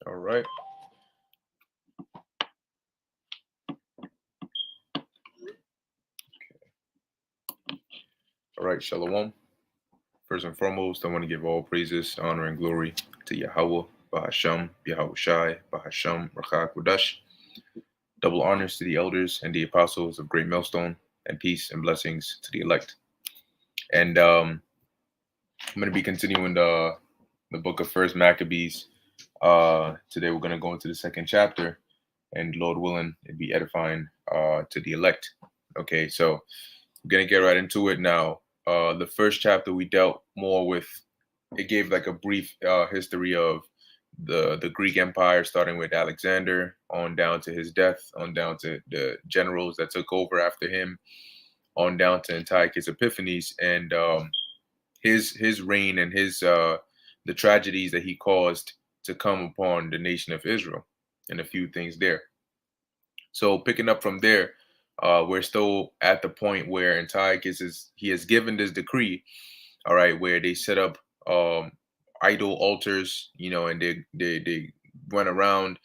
All right. All right. Shalom. First and foremost, I want to give all praises, honor, and glory to Yahweh, Bahasham, Yahweh Shai, Bahasham, Rachak Wadash. Double honors to the elders and the apostles of Great Millstone, and peace and blessings to the elect. And I'm going to be continuing the book of First Maccabees. Today we're going to go into the second chapter, and Lord willing, it'd be edifying to the elect. Okay, so we're going to get right into it now. The first chapter we dealt more with, it gave like a brief history of the Greek Empire, starting with Alexander on down to his death, on down to the generals that took over after him, on down to Antiochus Epiphanes, and his reign and his the tragedies that he caused to come upon the nation of Israel, and a few things there. So picking up from there, we're still at the point where Antiochus he has given this decree, all right, where they set up idol altars, and they went around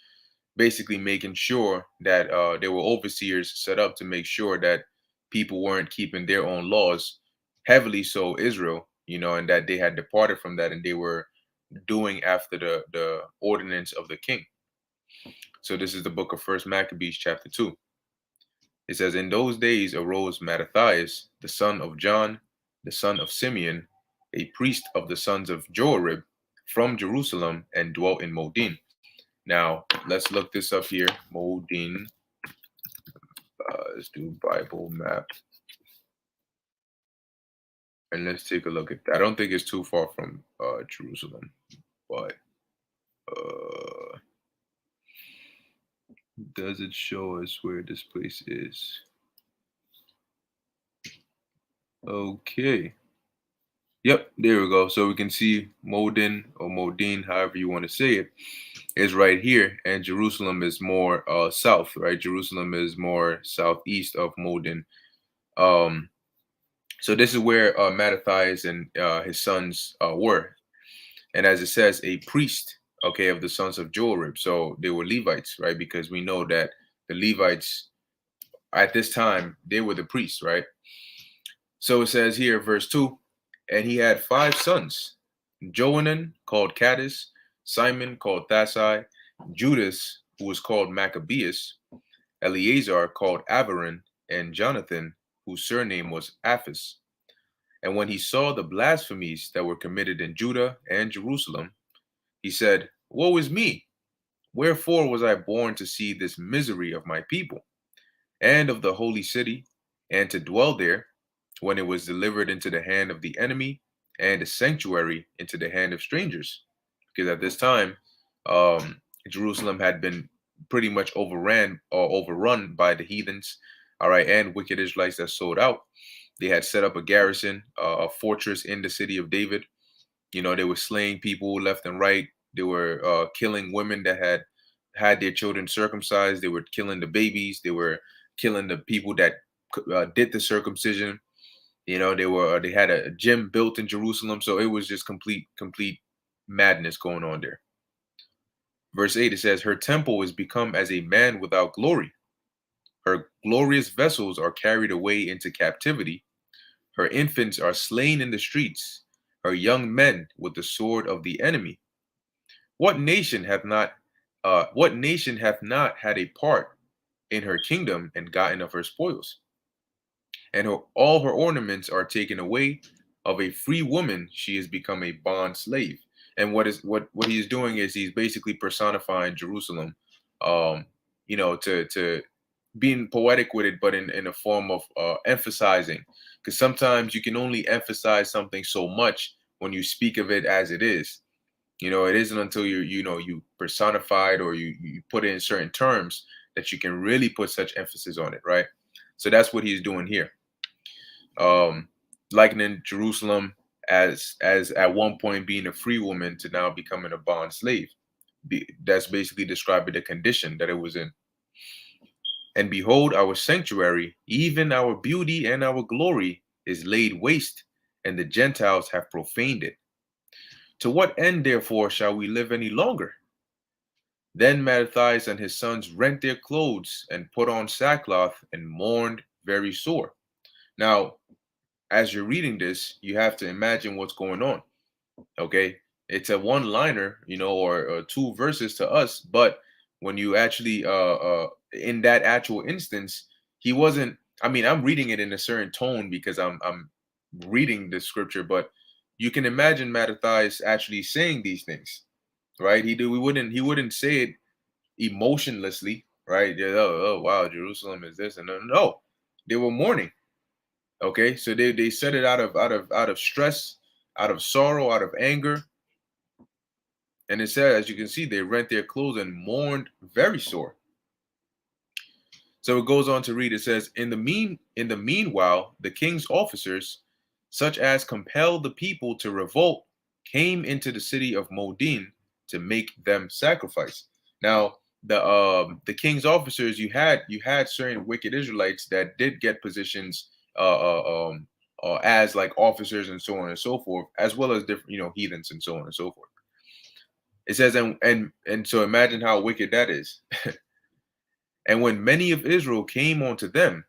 basically making sure that there were overseers set up to make sure that people weren't keeping their own laws, heavily so Israel, and that they had departed from that and they were doing after the ordinance of the king. So this is the book of First Maccabees, chapter 2. It says, "In those days arose Mattathias, the son of John, the son of Simeon, a priest of the sons of Joarib, from Jerusalem, and dwelt in Modin." Now, let's look this up here. Modin. Let's do Bible map. And let's take a look at that. I don't think it's too far from Jerusalem, but does it show us where this place is? Okay. Yep, there we go. So we can see Modin or Modin, however you want to say it, is right here, and Jerusalem is more south, right? Jerusalem is more southeast of Modin. So this is where Mattathias and his sons were, and as it says, a priest, okay, of the sons of Joarib. So they were Levites, right? Because we know that the Levites at this time they were the priests, right? So it says here, verse 2, and he had 5 sons: Johanan, called Caddis; Simon, called Thasai; Judas, who was called Maccabeus; Eleazar, called Avaran; and Jonathan, whose surname was Aphis. And when he saw the blasphemies that were committed in Judah and Jerusalem, he said, "Woe is me! Wherefore was I born to see this misery of my people, and of the holy city, and to dwell there, when it was delivered into the hand of the enemy, and the sanctuary into the hand of strangers?" Because at this time, Jerusalem had been pretty much overran or overrun by the heathens, all right, and wicked Israelites that sold out. They had set up a garrison, a fortress in the city of David. They were slaying people left and right. They were killing women that had their children circumcised. They were killing the babies. They were killing the people that did the circumcision. They had a gym built in Jerusalem, so it was just complete madness going on there. Verse 8, it says, "Her temple is become as a man without glory. Her glorious vessels are carried away into captivity. Her infants are slain in the streets, her young men with the sword of the enemy. What nation hath not had a part in her kingdom and gotten of her spoils? And all her ornaments are taken away. Of a free woman she has become a bond slave." And what he's doing is he's basically personifying Jerusalem, to being poetic with it, but in a form of emphasizing, because sometimes you can only emphasize something so much when you speak of it as it is. It isn't until you personify it, or you put it in certain terms, that you can really put such emphasis on it, right? So that's what he's doing here, likening Jerusalem as at one point being a free woman to now becoming a bond slave. That's basically describing the condition that it was in. "And behold, our sanctuary, even our beauty and our glory, is laid waste, and the Gentiles have profaned it. To what end, therefore, shall we live any longer? Then Mattathias and his sons rent their clothes and put on sackcloth and mourned very sore. Now, as you're reading this, you have to imagine what's going on. Okay, it's a one-liner, or two verses to us, but when you actually in that actual instance, he wasn't. I mean, I'm reading it in a certain tone because I'm reading the scripture, but you can imagine Mattathias actually saying these things, right? He wouldn't say it emotionlessly, right? Yeah, oh wow, Jerusalem is this, and no, they were mourning. Okay, so they said it out of stress, out of sorrow, out of anger, and it said, as you can see, they rent their clothes and mourned very sore. So it goes on to read. It says, in the meanwhile, the king's officers, such as compelled the people to revolt, came into the city of Modin to make them sacrifice. Now, the king's officers, you had certain wicked Israelites that did get positions as like officers and so on and so forth, as well as different heathens and so on and so forth. It says, and so imagine how wicked that is. And when many of Israel came unto them,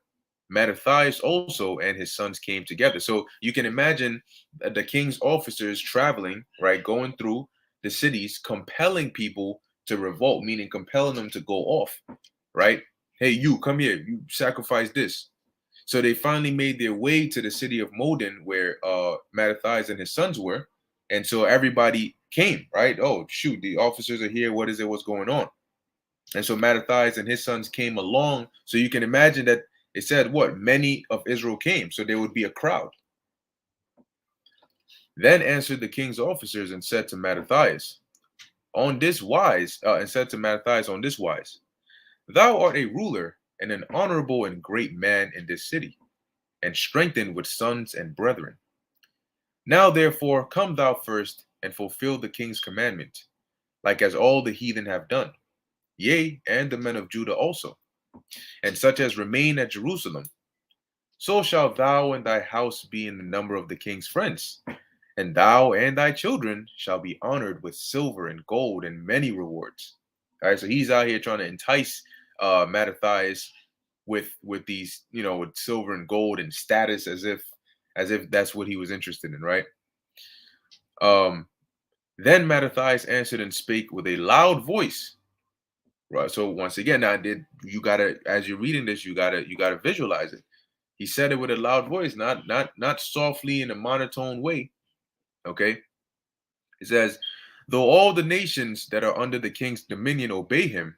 Mattathias also and his sons came together. So you can imagine the king's officers traveling, right, going through the cities, compelling people to revolt, meaning compelling them to go off, right? Hey, you come here, you sacrifice this. So they finally made their way to the city of Modin, where Mattathias and his sons were. And so everybody came, right? Oh, shoot, the officers are here. What is it? What's going on? And so Mattathias and his sons came along. So you can imagine that it said what? Many of Israel came. So there would be a crowd. Then answered the king's officers and said to Mattathias, on this wise, and said to Mattathias on this wise, thou art a ruler and an honorable and great man in this city, and strengthened with sons and brethren. Now therefore come thou first and fulfill the king's commandment, like as all the heathen have done, yea, and the men of Judah also, and such as remain at Jerusalem. So shalt thou and thy house be in the number of the king's friends, and thou and thy children shall be honored with silver and gold and many rewards. All right, so he's out here trying to entice Mattathias with these, with silver and gold and status, as if that's what he was interested in, right? Um, then Mattathias answered and spake with a loud voice. Right. So once again, now did you gotta, as you're reading this, you gotta visualize it. He said it with a loud voice, not softly in a monotone way. Okay. It says, though all the nations that are under the king's dominion obey him,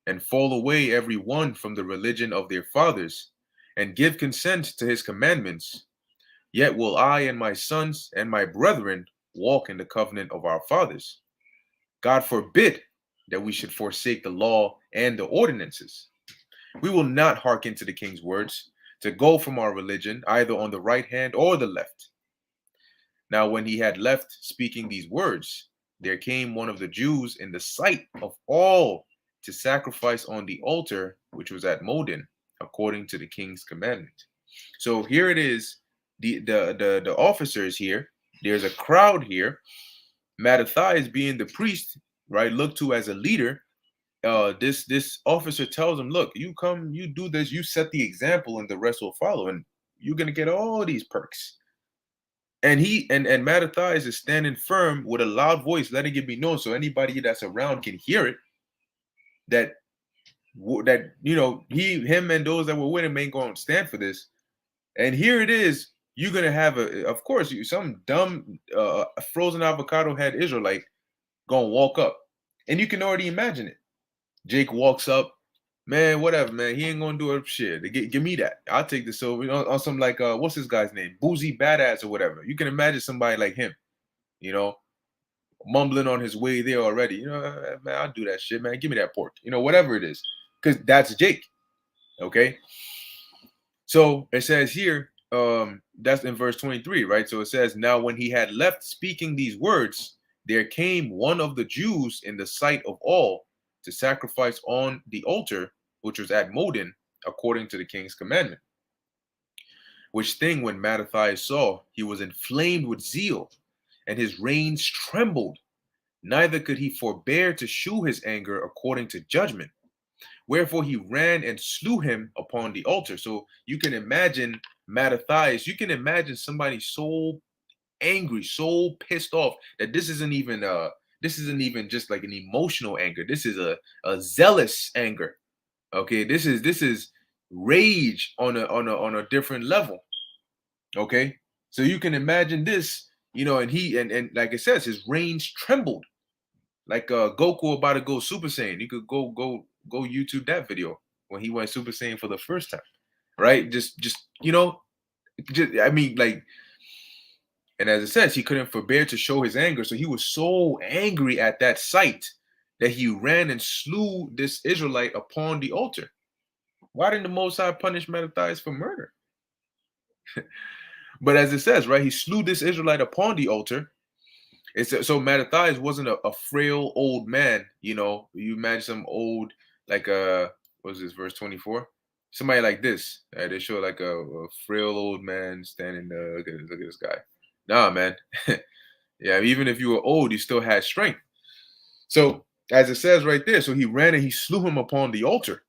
and fall away every one from the religion of their fathers, and give consent to his commandments, yet will I and my sons and my brethren walk in the covenant of our fathers. God forbid that we should forsake the law and the ordinances. We will not hearken to the king's words, to go from our religion, either on the right hand or the left. Now, when he had left speaking these words, there came one of the Jews in the sight of all to sacrifice on the altar which was at Modin, according to the king's commandment. So here it is, the officers here. There's a crowd here. Mattathias being the priest, right, looked to as a leader. This officer tells him, look, you come, you do this, you set the example, and the rest will follow, and you're gonna get all these perks. And and Mattathias is standing firm with a loud voice, letting it be known so anybody that's around can hear it, that him and those that were with him ain't gonna stand for this. And here it is, you're gonna have of course, some dumb frozen avocado head Israelite gonna walk up, and you can already imagine it. Jake walks up, man, whatever, man. He ain't gonna do it. Shit, give me that. I'll take the silver on some like what's this guy's name? Boozy Badass or whatever. You can imagine somebody like him, you know, mumbling on his way there already. Man, I'll do that shit, man. Give me that pork. Whatever it is, because that's Jake. Okay. So it says here, that's in verse 23, right? So it says, now when he had left speaking these words, there came one of the Jews in the sight of all to sacrifice on the altar, which was at Modin, according to the king's commandment. Which thing, when Mattathias saw, he was inflamed with zeal, and his reins trembled. neither could he forbear to shew his anger according to judgment. Wherefore he ran and slew him upon the altar. So you can imagine Mattathias, you can imagine somebody so angry, so pissed off that this isn't even just like an emotional anger. This is a zealous anger. Okay, this is rage on a different level. Okay, so you can imagine this, and like it says, his reins trembled like Goku about to go Super Saiyan. You could go YouTube that video when he went Super Saiyan for the first time, right? I mean, like, and as it says, he couldn't forbear to show his anger, so he was so angry at that sight that he ran and slew this Israelite upon the altar. Why didn't the Most High punish Mattathias for murder? But as it says, right, he slew this Israelite upon the altar. So Mattathias wasn't a frail old man. You imagine some old, like what was this, verse 24? Somebody like this. They show like a frail old man standing there. Look at this guy. Nah, man. Yeah, even if you were old, you still had strength. So as it says right there, so he ran and he slew him upon the altar.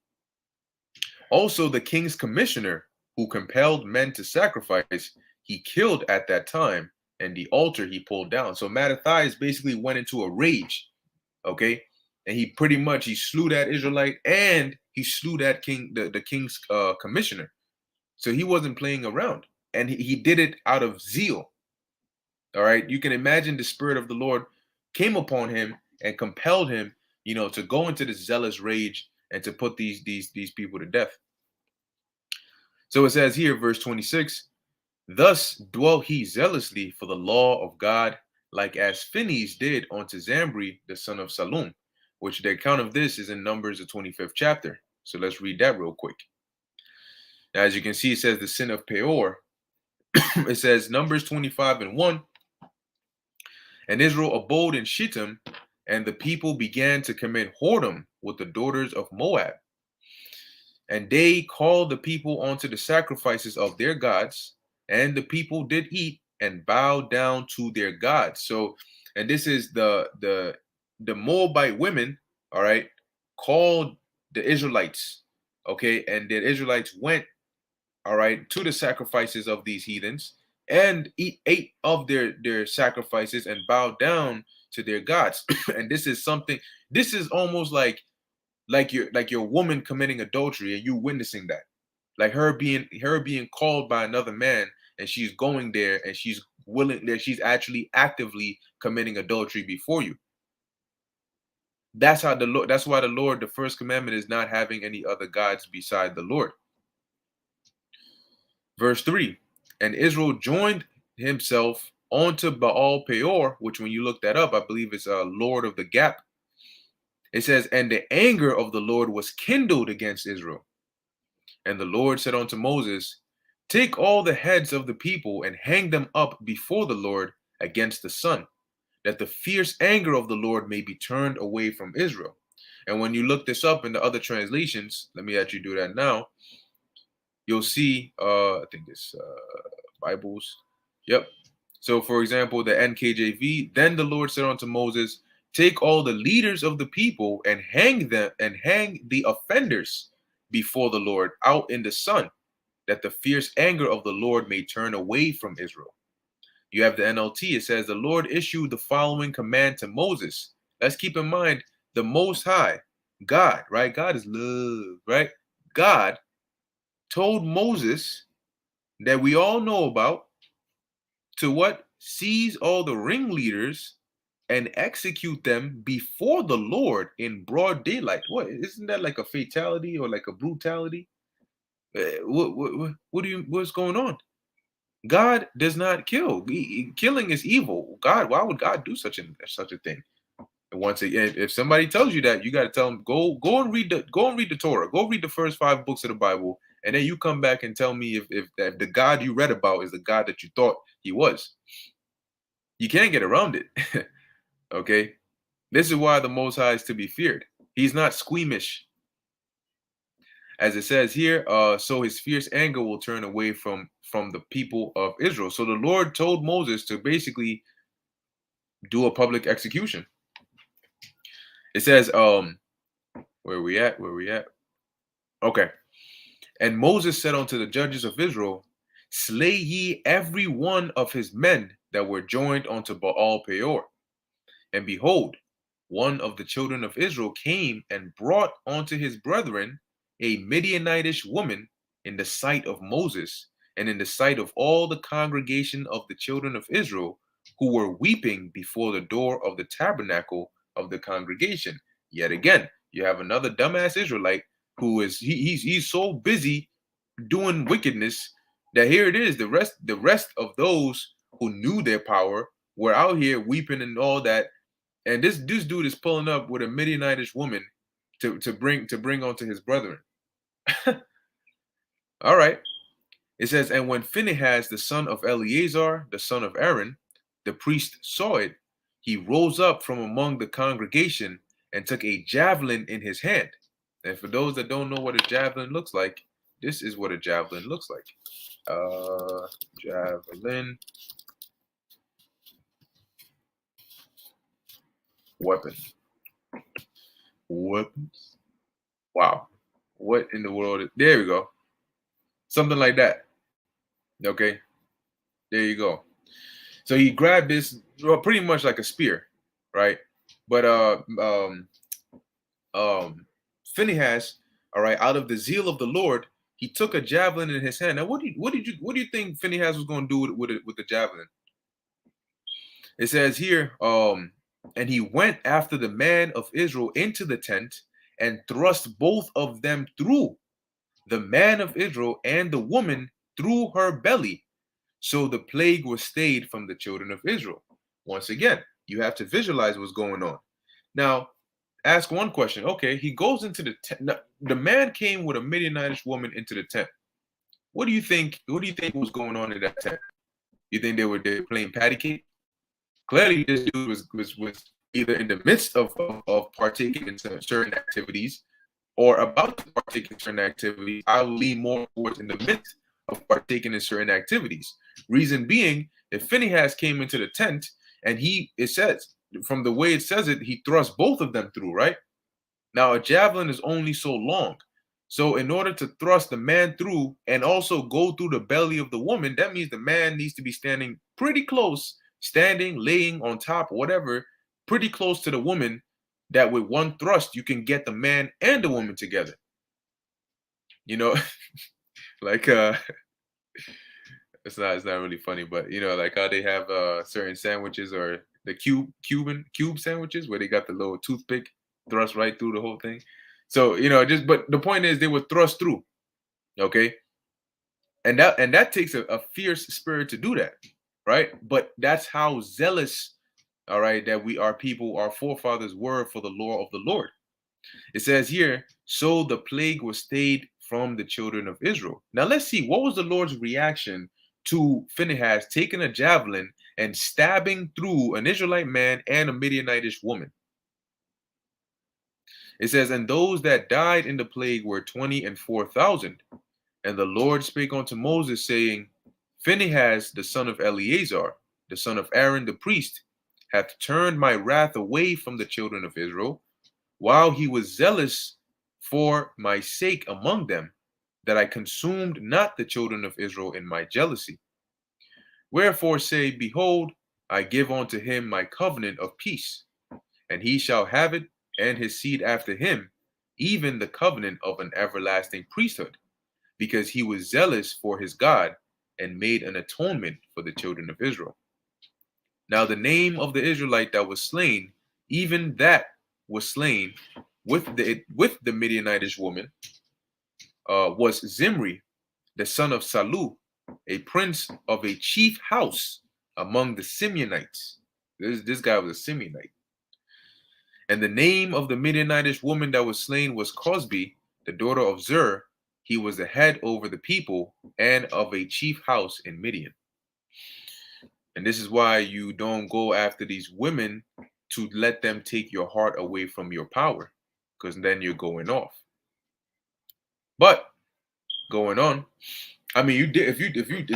Also, the king's commissioner, who compelled men to sacrifice, he killed at that time, and the altar he pulled down. So Mattathias basically went into a rage, okay? And he slew that Israelite and he slew that king, the king's commissioner. So he wasn't playing around. And he did it out of zeal. All right. You can imagine the spirit of the Lord came upon him and compelled him, to go into this zealous rage and to put these people to death. So it says here, verse 26, thus dwelt he zealously for the law of God, like as Phinehas did unto Zambri, the son of Salum, which the account of this is in Numbers, the 25th chapter. So let's read that real quick. Now, as you can see, it says the sin of Peor. It says Numbers 25:1, and Israel abode in Shittim, and the people began to commit whoredom with the daughters of Moab. And they called the people unto the sacrifices of their gods, and the people did eat and bow down to their gods. So, and this is the Moabite women, all right, called the Israelites, okay, and the Israelites went, all right, to the sacrifices of these heathens and ate of their sacrifices and bowed down to their gods. And this is almost like your woman committing adultery and you witnessing that, like her being called by another man, and she's going there and she's willing, that she's actually actively committing adultery before you. That's why the Lord, the first commandment is not having any other gods beside the Lord. Verse 3, and Israel joined himself onto Baal Peor, which when you look that up, I believe it's Lord of the Gap. It says, and the anger of the Lord was kindled against Israel. And the Lord said unto Moses, take all the heads of the people and hang them up before the Lord against the sun, that the fierce anger of the Lord may be turned away from Israel. And when you look this up in the other translations, let me actually do that now. You'll see, I think it's Bibles. Yep. So for example, the NKJV, then the Lord said unto Moses, take all the leaders of the people and hang the offenders before the Lord out in the sun, that the fierce anger of the Lord may turn away from Israel. You have the NLT. It says, the Lord issued the following command to Moses. Let's keep in mind the Most High, God, right? God is love, right? God told Moses, that we all know about, to what? Seize all the ringleaders and execute them before the Lord in broad daylight. What, isn't that like a fatality or like a brutality? What's going on? God does not kill. Killing is evil. Why would God do such a thing? And once again, if somebody tells you that, you got to tell them, go and read the Torah. Go read the first 5 books of the Bible, and then you come back and tell me if the God you read about is the God that you thought he was. You can't get around it. Okay? This is why the Most High is to be feared. He's not squeamish. As it says here, so his fierce anger will turn away from the people of Israel. So the Lord told Moses to basically do a public execution. It says, where we at? Where we at? Okay. And Moses said unto the judges of Israel, slay ye every one of his men that were joined unto Baal Peor. And behold, one of the children of Israel came and brought unto his brethren a Midianitish woman in the sight of Moses and in the sight of all the congregation of the children of Israel, who were weeping before the door of the tabernacle of the congregation. Yet again, you have another dumbass Israelite who is he's so busy doing wickedness that here it is. The rest of those who knew their power were out here weeping and all that, and this dude is pulling up with a Midianitish woman to bring onto his brethren. All right. It says, and when Phinehas, the son of Eleazar, the son of Aaron, the priest, saw it, he rose up from among the congregation and took a javelin in his hand. And for those that don't know what a javelin looks like, this is what a javelin looks like. Javelin weapon. Weapons. Wow. What in the world? There we go. Something like that. Okay. There you go. So he grabbed this, well, pretty much like a spear, right? But Phinehas, all right, out of the zeal of the Lord, he took a javelin in his hand. Now, what do you think Phinehas was going to do with the javelin? It says here, and he went after the man of Israel into the tent and thrust both of them through, the man of Israel and the woman through her belly. So the plague was stayed from the children of Israel. Once again, you have to visualize what's going on. Now, ask one question. Okay, he goes into the tent. Now, the man came with a Midianitish woman into the tent. What do you think? What do you think was going on in that tent? You think they were playing patty cake? Clearly, this dude was either in the midst of partaking in certain activities or about to partake in certain activities. I will lean more towards in the midst of partaking in certain activities. Reason being, if Phinehas came into the tent and it says, from the way it says it, he thrust both of them through, right? Now, a javelin is only so long. So in order to thrust the man through and also go through the belly of the woman, that means the man needs to be standing pretty close, standing, laying on top, whatever, pretty close to the woman, that with one thrust, you can get the man and the woman together. You know, like it's not really funny, but you know, like how they have certain sandwiches or the cube sandwiches where they got the little toothpick thrust right through the whole thing. So, you know, but the point is they were thrust through. Okay. And that takes a fierce spirit to do that, right? But that's how zealous, all right, that our people, our forefathers were for the law of the Lord. It says here, so the plague was stayed from the children of Israel. Now let's see, what was the Lord's reaction to Phinehas taking a javelin and stabbing through an Israelite man and a Midianitish woman? It says, and those that died in the plague were 24,000. And the Lord spake unto Moses, saying, Phinehas, the son of Eleazar, the son of Aaron the priest, hath turned my wrath away from the children of Israel, while he was zealous for my sake among them, that I consumed not the children of Israel in my jealousy. Wherefore say, behold, I give unto him my covenant of peace, and he shall have it, and his seed after him, even the covenant of an everlasting priesthood, because he was zealous for his God, and made an atonement for the children of Israel. Now the name of the Israelite that was slain, even that was slain with the Midianitish woman, was Zimri, the son of Salu, a prince of a chief house among the Simeonites. This guy was a Simeonite. And the name of the Midianitish woman that was slain was Cosbi, the daughter of Zur. He was the head over the people and of a chief house in Midian. And this is why you don't go after these women to let them take your heart away from your power, because then you're going off. But going on, I mean, if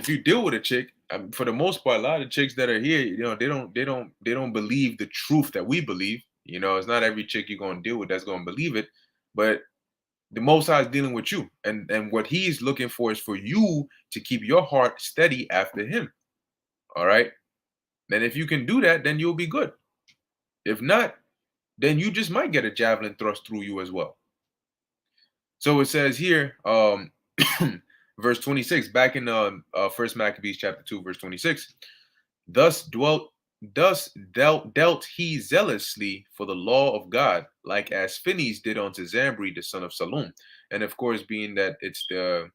you deal with a chick, for the most part, a lot of chicks that are here, you know, they don't believe the truth that we believe. You know, it's not every chick you're gonna deal with that's gonna believe it, but the Most High is dealing with you, and what He's looking for is for you to keep your heart steady after Him. All right. Then if you can do that, then you'll be good. If not, then you just might get a javelin thrust through you as well. So it says here, verse 26, back in First Maccabees chapter 2, verse 26. Thus dwelt, thus dealt he zealously for the law of God, like as Phineas did unto Zambri, the son of Salom. And of course, being that it's the,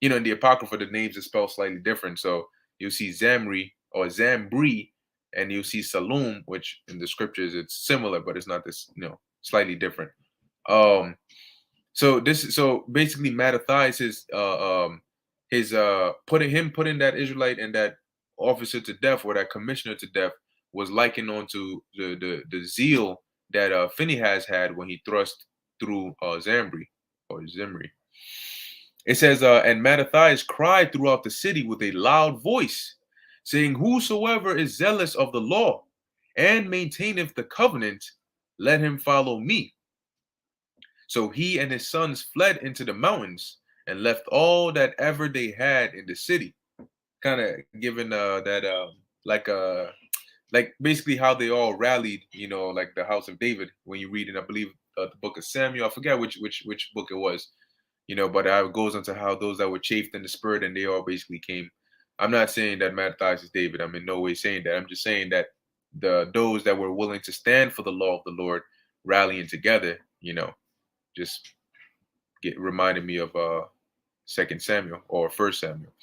in the Apocrypha, the names are spelled slightly different. So you'll see Zamri or Zambri, and you'll see Salom, which in the scriptures it's similar, but it's not this, slightly different. Um, so basically Mattathias his putting that Israelite and that officer to death, or that commissioner to death, was likened on to the zeal that Phinehas had when he thrust through Zambri or Zimri. It says, and Mattathias cried throughout the city with a loud voice, saying, whosoever is zealous of the law and maintaineth the covenant, let him follow me. So he and his sons fled into the mountains and left all that ever they had in the city. Kind of given that like like basically how they all rallied, like the house of David when you read in, I believe, the book of Samuel. I forget which book it was, but it goes into how those that were chafed in the spirit and they all basically came. I'm not saying that Mattathias is David. I'm in no way saying that. I'm just saying that those that were willing to stand for the law of the Lord rallying together, just reminded me of Second Samuel or First Samuel.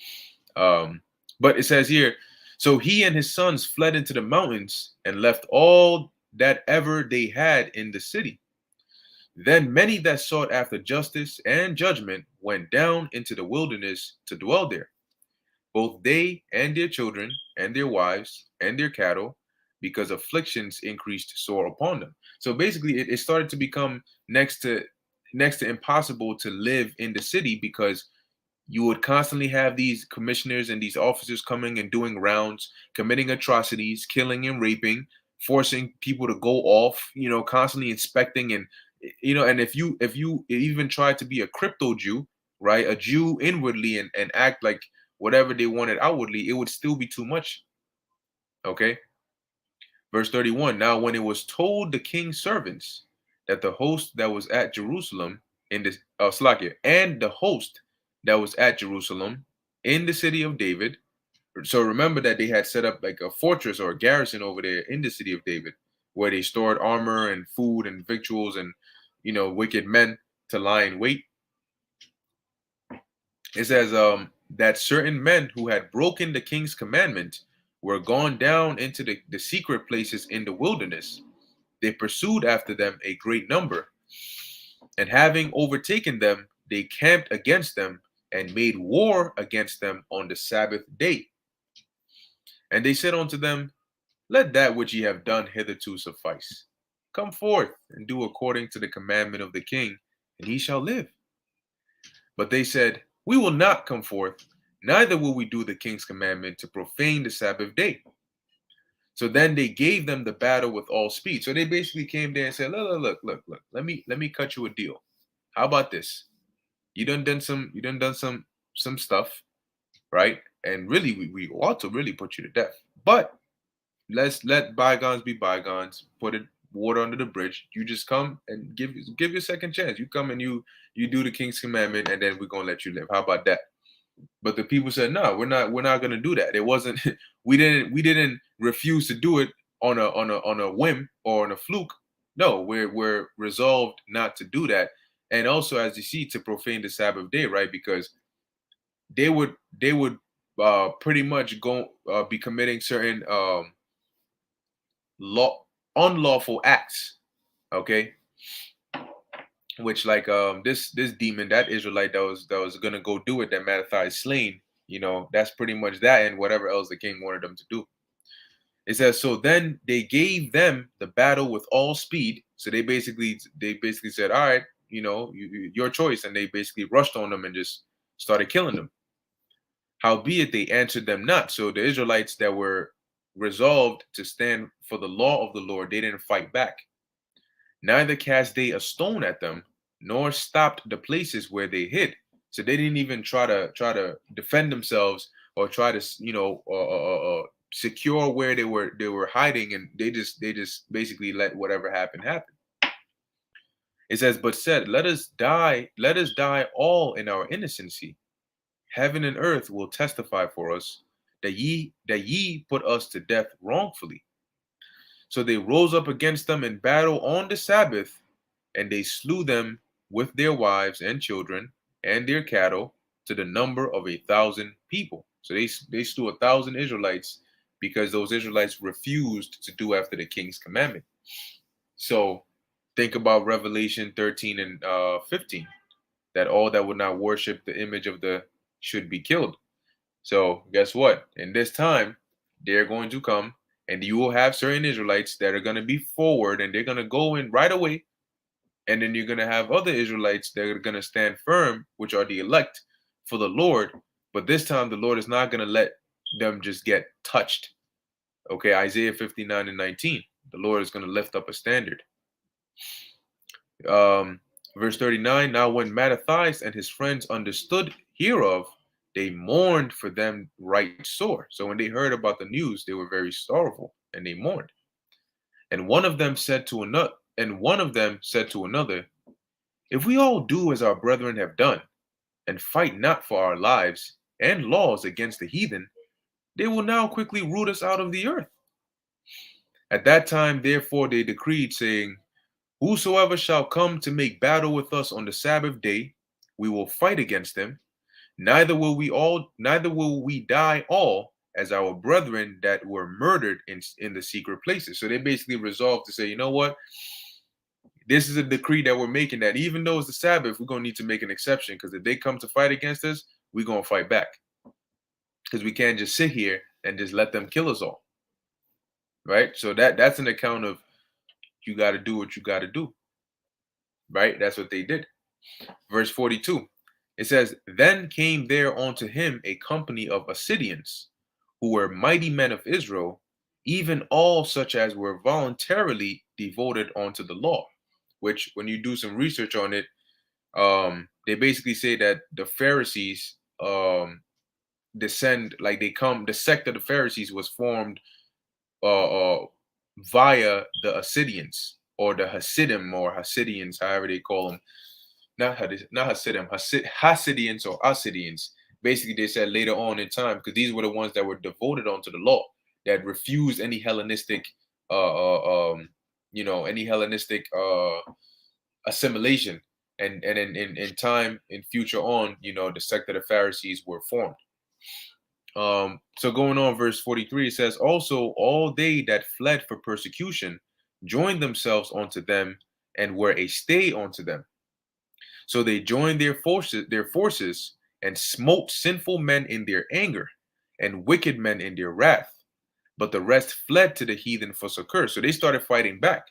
But it says here, so he and his sons fled into the mountains and left all that ever they had in the city. Then many that sought after justice and judgment went down into the wilderness to dwell there, both they and their children and their wives and their cattle, because afflictions increased sore upon them. So basically, it started to become next to impossible to live in the city, because you would constantly have these commissioners and these officers coming and doing rounds, committing atrocities, killing and raping, forcing people to go off, constantly inspecting, and and if you even try to be a crypto Jew, right, a Jew inwardly, and act like whatever they wanted outwardly, it would still be too much. Okay. Verse 31. Now when it was told the king's servants that the host that was at Jerusalem in the Slakia, and the host that was at Jerusalem in the city of David. So remember that they had set up like a fortress or a garrison over there in the city of David, where they stored armor and food and victuals and wicked men to lie in wait. It says that certain men who had broken the king's commandment were gone down into the secret places in the wilderness. They pursued after them a great number, and having overtaken them, they camped against them and made war against them on the Sabbath day. And they said unto them, let that which ye have done hitherto suffice. Come forth and do according to the commandment of the king, and he shall live. But they said, we will not come forth, neither will we do the king's commandment to profane the Sabbath day. So then they gave them the battle with all speed. So they basically came there and said, look, let me cut you a deal. How about this? You done some stuff, right? And really, we ought to really put you to death. But let's let bygones be bygones. Put it water under the bridge. You just come and give you a second chance. You come and you do the king's commandment, and then we're gonna let you live. How about that? But the people said, no, we're not gonna do that. It wasn't we didn't refuse to do it on a whim or on a fluke. No, we're resolved not to do that. And also, as you see, to profane the Sabbath day, right? Because they would pretty much go be committing certain law unlawful acts, okay, which like this demon, that Israelite that was gonna go do it, that Mattathias slain, that's pretty much that, and whatever else the king wanted them to do. It says, so then they gave them the battle with all speed. So they basically said, all right, your choice, and they basically rushed on them and just started killing them. Howbeit they answered them not. So the Israelites that were resolved to stand for the law of the Lord, they didn't fight back. Neither cast they a stone at them, nor stopped the places where they hid. So they didn't even try to defend themselves or try to secure where they were hiding, and they just basically let whatever happen happen. It says, but said, let us die all in our innocency. Heaven and earth will testify for us that ye put us to death wrongfully. So they rose up against them in battle on the Sabbath, and they slew them with their wives and children and their cattle to the number of 1,000 people. So they slew 1,000 Israelites because those Israelites refused to do after the king's commandment. So think about Revelation 13 and 15, that all that would not worship the image of the should be killed. So guess what? In this time, they're going to come, and you will have certain Israelites that are going to be forward, and they're going to go in right away. And then you're going to have other Israelites that are going to stand firm, which are the elect for the Lord. But this time, the Lord is not going to let them just get touched. Okay, Isaiah 59 and 19. The Lord is going to lift up a standard. Um, Verse 39, now when Mattathias and his friends understood hereof, they mourned for them right sore. So when they heard about the news, they were very sorrowful, and they mourned. And one of them said to another, if we all do as our brethren have done, and fight not for our lives and laws against the heathen, they will now quickly root us out of the earth. At that time, therefore, they decreed, saying, whosoever shall come to make battle with us on the Sabbath day, we will fight against them. Neither will we die all as our brethren that were murdered in the secret places. So they basically resolved to say, you know what? This is a decree that we're making, that even though it's the Sabbath, we're going to need to make an exception, because if they come to fight against us, we're going to fight back. Because we can't just sit here and just let them kill us all. Right? So that's an account of, you got to do what you got to do. Right? That's what they did. Verse 42. It says, then came there unto him a company of Assyrians, who were mighty men of Israel, even all such as were voluntarily devoted unto the law. Which, when you do some research on it, they basically say that the Pharisees descend, like the sect of the Pharisees was formed via the Assyrians, or the Hasidim, or Hasidians, however they call them. Not Hasidim, Hasidians or Assyrians. Basically, they said later on in time, because these were the ones that were devoted onto the law, that refused any Hellenistic, any Hellenistic assimilation. And in time, in future on, the sect of the Pharisees were formed. So going on, verse 43, it says, also all they that fled for persecution joined themselves unto them, and were a stay unto them. So they joined their forces, and smote sinful men in their anger, and wicked men in their wrath. But the rest fled to the heathen for succor. So they started fighting back.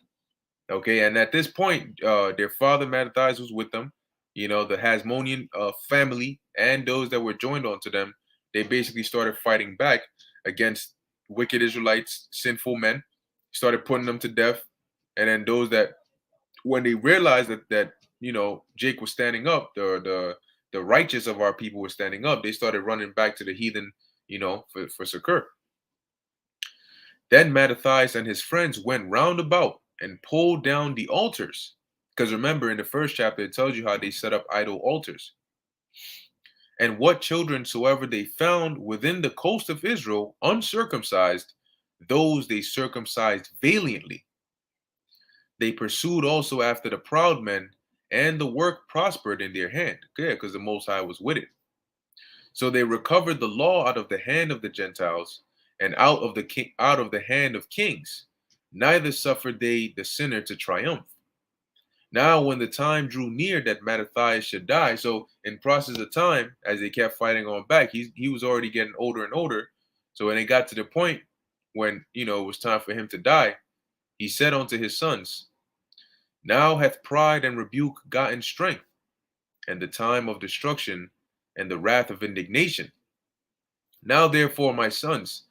Okay, and at this point, their father Mattathias was with them. The Hasmonean family and those that were joined onto them, they basically started fighting back against wicked Israelites, sinful men, started putting them to death. And then those that, when they realized that Jake was standing up, the righteous of our people were standing up, they started running back to the heathen, for succor. Then Mattathias and his friends went round about and pulled down the altars. Because remember, in the first chapter, it tells you how they set up idol altars. And what children soever they found within the coast of Israel, uncircumcised, those they circumcised valiantly. They pursued also after the proud men, and the work prospered in their hand. Yeah, because the Most High was with it. So they recovered the law out of the hand of the Gentiles, and out of the hand of kings. Neither suffered they the sinner to triumph. Now, when the time drew near that Mattathias should die, so in process of time, as they kept fighting on back, he was already getting older and older. So when it got to the point when it was time for him to die, he said unto his sons, now hath pride and rebuke gotten strength, and the time of destruction, and the wrath of indignation. Now therefore, my sons,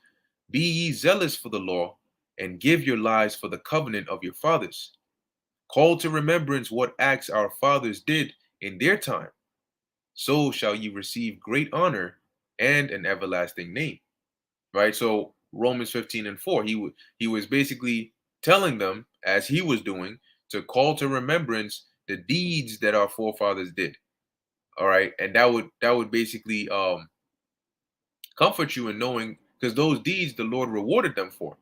be ye zealous for the law, and give your lives for the covenant of your fathers. Call to remembrance what acts our fathers did in their time, so shall ye receive great honor and an everlasting name. Right? So Romans 15 and 4, he was basically telling them, as he was doing, to call to remembrance the deeds that our forefathers did. All right. And that would basically comfort you in knowing, because those deeds the Lord rewarded them for.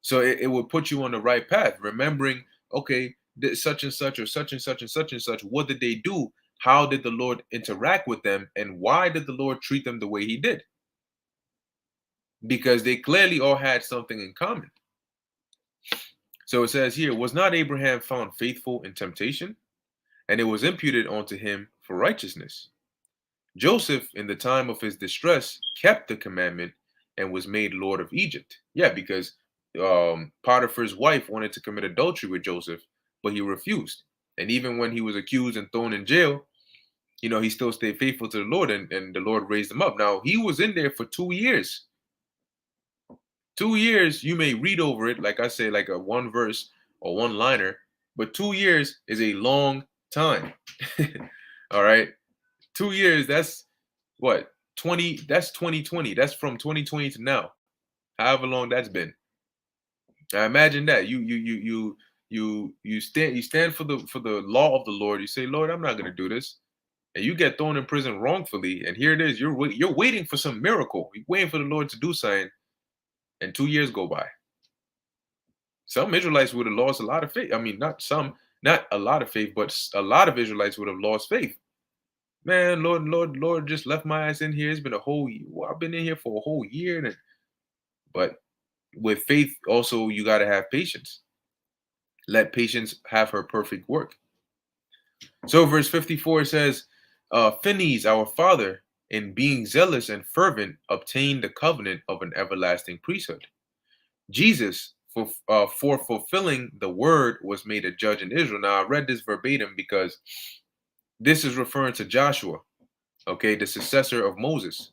So it would put you on the right path, remembering, okay, such and such or such and such and such and such, what did they do? How did the Lord interact with them? And why did the Lord treat them the way he did? Because they clearly all had something in common. So it says here, was not Abraham found faithful in temptation? And it was imputed unto him for righteousness. Joseph, in the time of his distress, kept the commandment and was made Lord of Egypt. Yeah, because Potiphar's wife wanted to commit adultery with Joseph, but he refused. And even when he was accused and thrown in jail, he still stayed faithful to the Lord, and the Lord raised him up. Now, he was in there for 2 years. 2 years, you may read over it, like I say, like a one verse or one liner, but 2 years is a long time. All right. 2 years, that's what, 20, that's 2020. That's from 2020 to now, however long that's been. Now imagine that. You stand for the law of the Lord. You say, Lord, I'm not gonna do this. And you get thrown in prison wrongfully. And here it is, you're waiting for some miracle. You're waiting for the Lord to do something, and 2 years go by. Some Israelites would have lost a lot of faith. I mean, not a lot of faith, but a lot of Israelites would have lost faith. Man, Lord, just left my ass in here. It's been a whole year. Well, I've been in here for a whole year. But with faith, also, you got to have patience. Let patience have her perfect work. So, verse 54 says, Phineas, our father, in being zealous and fervent, obtained the covenant of an everlasting priesthood. Jesus, for fulfilling the word, was made a judge in Israel. Now, I read this verbatim because this is referring to Joshua, okay, the successor of Moses.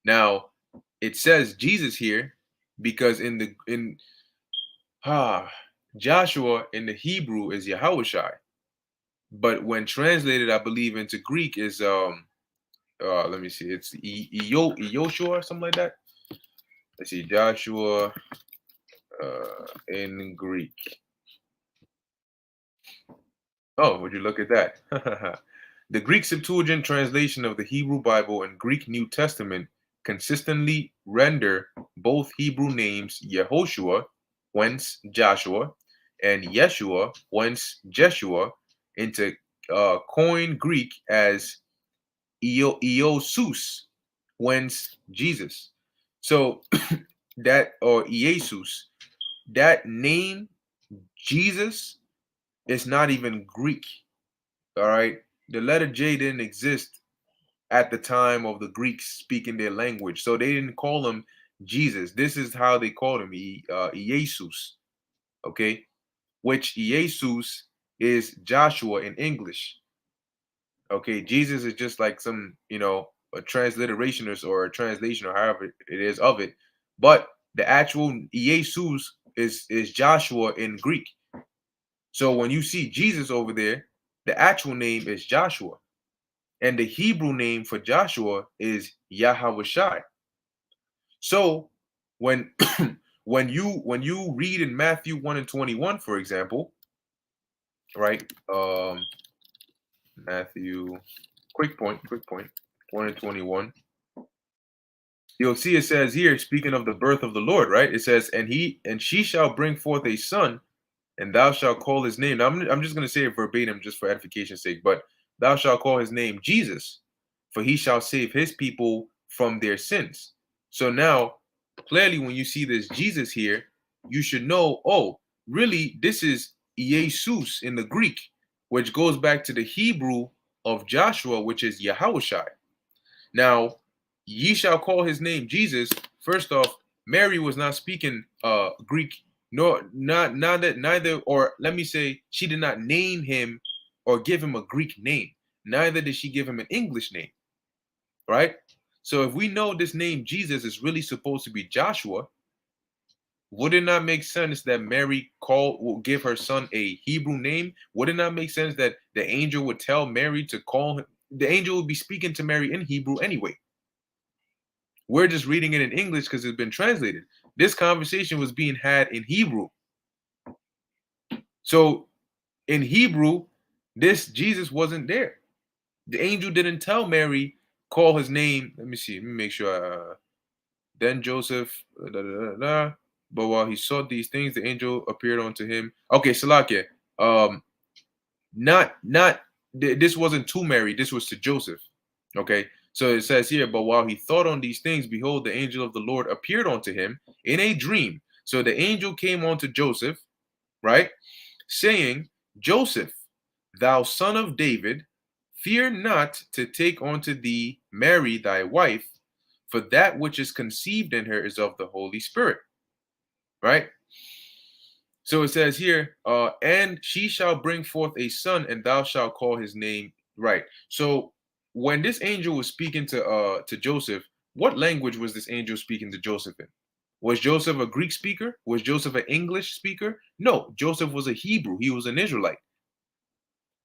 Now, it says Jesus here because in Joshua in the Hebrew is Yahushai, but when translated, I believe into Greek is let me see, it's Yoshua or something like that. Let's see, Joshua in Greek. Oh, would you look at that? The Greek Septuagint translation of the Hebrew Bible and Greek New Testament consistently render both Hebrew names Yehoshua, whence Joshua, and Yeshua, whence Jeshua, into Koine Greek as Iosus, whence Jesus. So that, or Iesus, that name Jesus is not even Greek. All right. The letter J didn't exist at the time of the Greeks speaking their language. So they didn't call him Jesus. This is how they called him, Jesus. Okay. Which Jesus is Joshua in English. Okay. Jesus is just like some, a transliteration or a translation or however it is of it. But the actual Jesus is Joshua in Greek. So when you see Jesus over there, the actual name is Joshua. And the Hebrew name for Joshua is Yahweh. So when when you read in Matthew 1 and 21, for example, right? Matthew, quick point, 1 and 21. You'll see it says here, speaking of the birth of the Lord, right? It says, and she shall bring forth a son, and thou shalt call his name. Now, I'm just going to say it verbatim just for edification's sake, but thou shalt call his name Jesus, for he shall save his people from their sins. So now, clearly, when you see this Jesus here, you should know, oh, really, this is Jesus in the Greek, which goes back to the Hebrew of Joshua, which is Yahushai. Now, ye shall call his name Jesus. First off, Mary was not speaking Greek, nor neither, or let me say, she did not name him or give him a Greek name. Neither did she give him an English name, right? So if we know this name Jesus is really supposed to be Joshua, would it not make sense that Mary will give her son a Hebrew name? Would it not make sense that the angel would tell Mary to call him? The angel would be speaking to Mary in Hebrew anyway. We're just reading it in English because it's been translated. This conversation was being had in Hebrew. So in Hebrew, this Jesus wasn't there. The angel didn't tell Mary, call his name. Let me see. Let me make sure. Then Joseph, but while he saw these things, the angel appeared unto him. Okay, Salakia. This wasn't to Mary. This was to Joseph. Okay, so it says here, but while he thought on these things, behold, the angel of the Lord appeared unto him in a dream. So the angel came unto Joseph, right, saying, Joseph, thou son of David, fear not to take unto thee Mary thy wife, for that which is conceived in her is of the Holy Spirit. Right? So it says here, and she shall bring forth a son, and thou shalt call his name. Right. So when this angel was speaking to Joseph, what language was this angel speaking to Joseph in? Was Joseph a Greek speaker? Was Joseph an English speaker? No, Joseph was a Hebrew. He was an Israelite.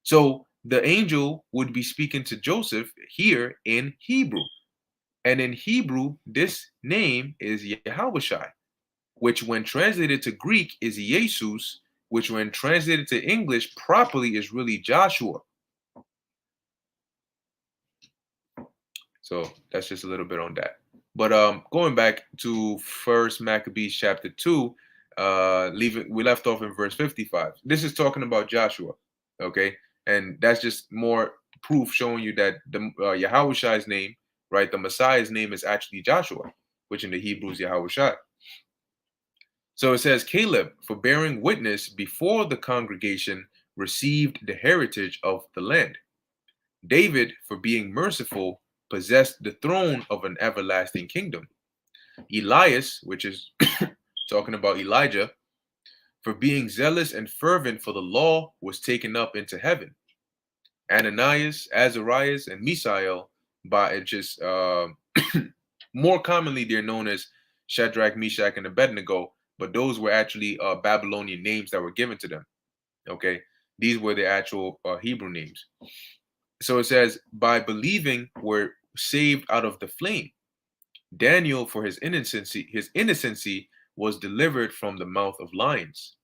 So the angel would be speaking to Joseph here in Hebrew. And in Hebrew, this name is Yahushai, which when translated to Greek is Jesus, which when translated to English properly is really Joshua. So that's just a little bit on that. But going back to First Maccabees chapter 2, we left off in verse 55. This is talking about Joshua, okay? And that's just more proof showing you that the Yahushai's name, right, the Messiah's name is actually Joshua, which in the Hebrew is Yahushai. So it says, Caleb, for bearing witness before the congregation, received the heritage of the land. David, for being merciful, possessed the throne of an everlasting kingdom. Elias, which is talking about Elijah, for being zealous and fervent for the law, was taken up into heaven. Ananias, Azarias, and Misael, by just more commonly they're known as Shadrach, Meshach, and Abednego, but those were actually Babylonian names that were given to them. Okay, these were the actual Hebrew names. So it says, by believing were saved out of the flame. Daniel, for his innocency was delivered from the mouth of lions.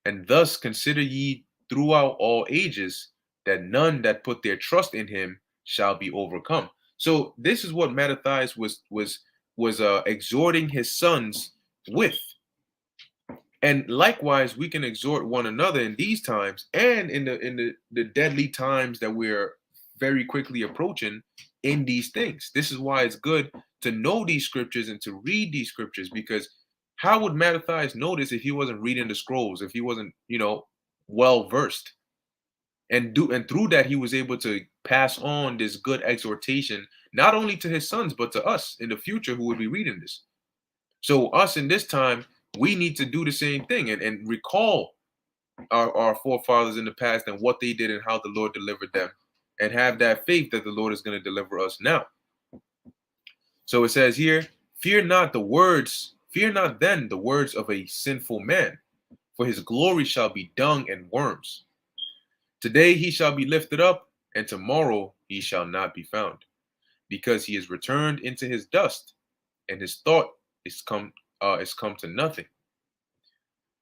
And thus consider ye throughout all ages that none that put their trust in him shall be overcome. So this is what Mattathias was exhorting his sons with. And likewise, we can exhort one another in these times and in the deadly times that we're very quickly approaching in these things. This is why it's good to know these scriptures and to read these scriptures, because how would Mattathias know this if he wasn't reading the scrolls, if he wasn't, well versed? And through that he was able to pass on this good exhortation not only to his sons but to us in the future who would be reading this. So us in this time, we need to do the same thing and recall our forefathers in the past and what they did and how the Lord delivered them, and have that faith that the Lord is going to deliver us now. So it says here, fear not then the words of a sinful man, for his glory shall be dung and worms. Today he shall be lifted up, and tomorrow he shall not be found, because he is returned into his dust, and his thought is come to nothing.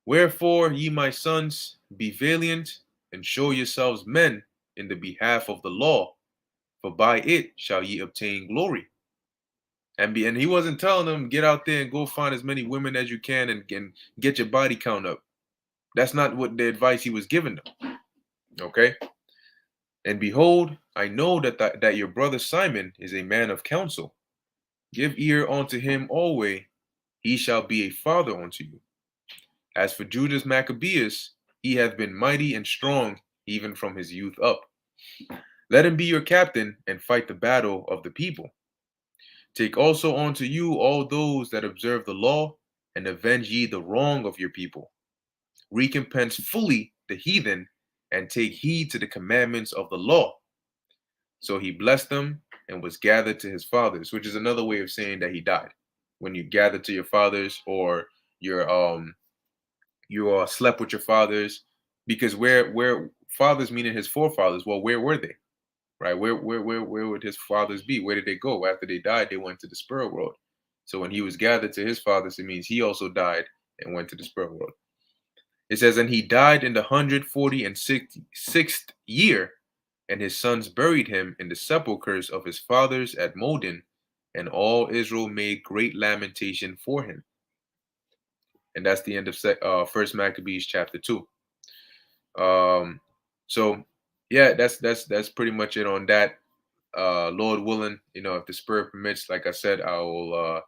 Wherefore, ye my sons, be valiant, and show yourselves men in the behalf of the law, for by it shall ye obtain glory. And he wasn't telling them, get out there and go find as many women as you can and get your body count up. That's not what the advice he was giving them. Okay? And behold, I know that your brother Simon is a man of counsel. Give ear unto him always, he shall be a father unto you. As for Judas Maccabeus, he hath been mighty and strong, even from his youth up. Let him be your captain, and fight the battle of the people. Take also unto you all those that observe the law, and avenge ye the wrong of your people. Recompense fully the heathen, and take heed to the commandments of the law. So he blessed them and was gathered to his fathers, which is another way of saying that he died. When you gather to your fathers, or you slept with your fathers, because where fathers, meaning his forefathers, well, where were they? Right? Where would his fathers be? Where did they go? After they died, they went to the spirit world. So when he was gathered to his fathers, it means he also died and went to the spirit world. It says, and he died in the 146th year, and his sons buried him in the sepulchres of his fathers at Modin, and all Israel made great lamentation for him. And that's the end of First Maccabees chapter 2. So yeah, that's pretty much it on that. Lord willing, if the spirit permits, like I said, I will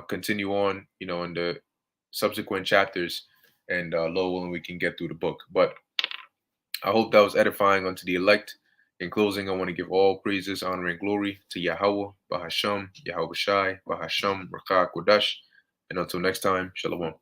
continue on, in the subsequent chapters, and Lord willing, we can get through the book. But I hope that was edifying unto the elect. In closing, I want to give all praises, honor, and glory to Yahweh, Bahasham, Yahweh Shai, Bahasham, Rakah Kodash. And until next time, Shalom.